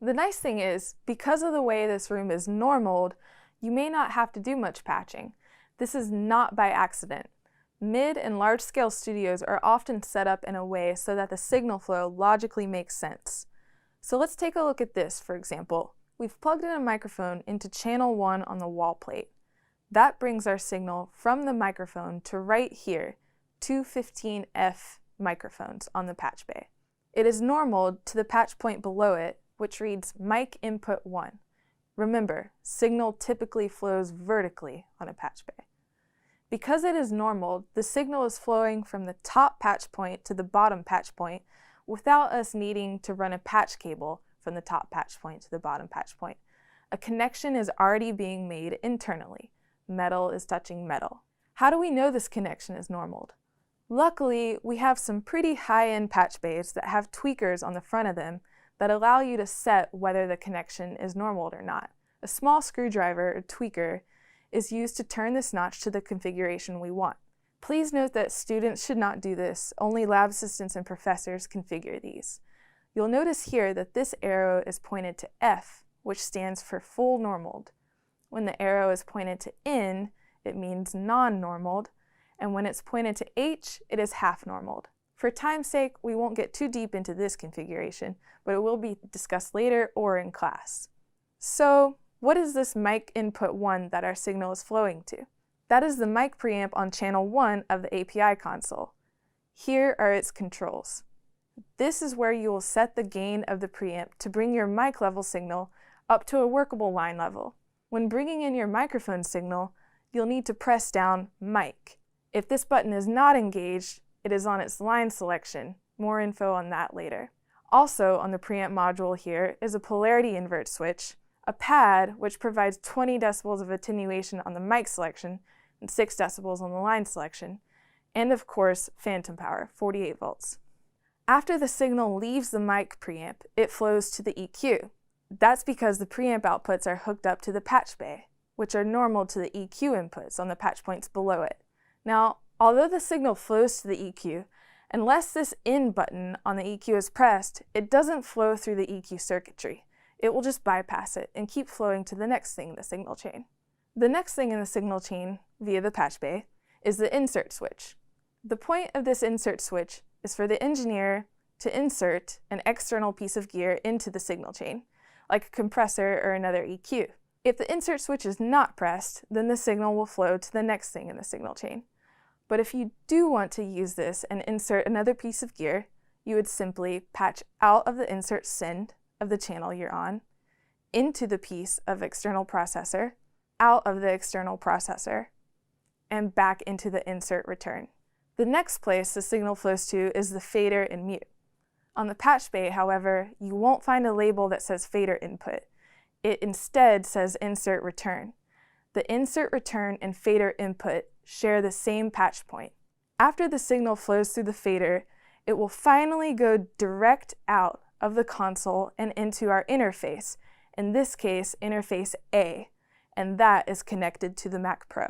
The nice thing is, because of the way this room is normaled, you may not have to do much patching. This is not by accident. Mid and large-scale studios are often set up in a way so that the signal flow logically makes sense. So let's take a look at this, for example. We've plugged in a microphone into channel 1 on the wall plate. That brings our signal from the microphone to right here, 215F microphones on the patch bay. It is normaled to the patch point below it, which reads mic input 1. Remember, signal typically flows vertically on a patch bay. Because it is normaled, the signal is flowing from the top patch point to the bottom patch point without us needing to run a patch cable from the top patch point to the bottom patch point. A connection is already being made internally. Metal is touching metal. How do we know this connection is normaled? Luckily, we have some pretty high-end patch bays that have tweakers on the front of them that allow you to set whether the connection is normaled or not. A small screwdriver or tweaker is used to turn this notch to the configuration we want. Please note that students should not do this. Only lab assistants and professors configure these. You'll notice here that this arrow is pointed to F, which stands for full normaled. When the arrow is pointed to N, it means non-normaled, and when it's pointed to H, it is half normaled. For time's sake, we won't get too deep into this configuration, but it will be discussed later or in class. So, what is this mic input 1 that our signal is flowing to? That is the mic preamp on channel 1 of the API console. Here are its controls. This is where you will set the gain of the preamp to bring your mic level signal up to a workable line level. When bringing in your microphone signal, you'll need to press down mic. If this button is not engaged, it is on its line selection. More info on that later. Also on the preamp module here is a polarity invert switch, a pad which provides 20 decibels of attenuation on the mic selection and 6 decibels on the line selection, and of course phantom power, 48 volts. After the signal leaves the mic preamp, it flows to the EQ. That's because the preamp outputs are hooked up to the patch bay, which are normal to the EQ inputs on the patch points below it. Now, although the signal flows to the EQ, unless this in button on the EQ is pressed, it doesn't flow through the EQ circuitry. It will just bypass it and keep flowing to the next thing in the signal chain. The next thing in the signal chain, via the patch bay, is the insert switch. The point of this insert switch is for the engineer to insert an external piece of gear into the signal chain, like a compressor or another EQ. If the insert switch is not pressed, then the signal will flow to the next thing in the signal chain. But if you do want to use this and insert another piece of gear, you would simply patch out of the insert send of the channel you're on, into the piece of external processor, out of the external processor, and back into the insert return. The next place the signal flows to is the fader and mute. On the patch bay, however, you won't find a label that says fader input. It instead says insert return. The insert return and fader input share the same patch point. After the signal flows through the fader, it will finally go direct out of the console and into our interface, in this case, interface A, and that is connected to the Mac Pro.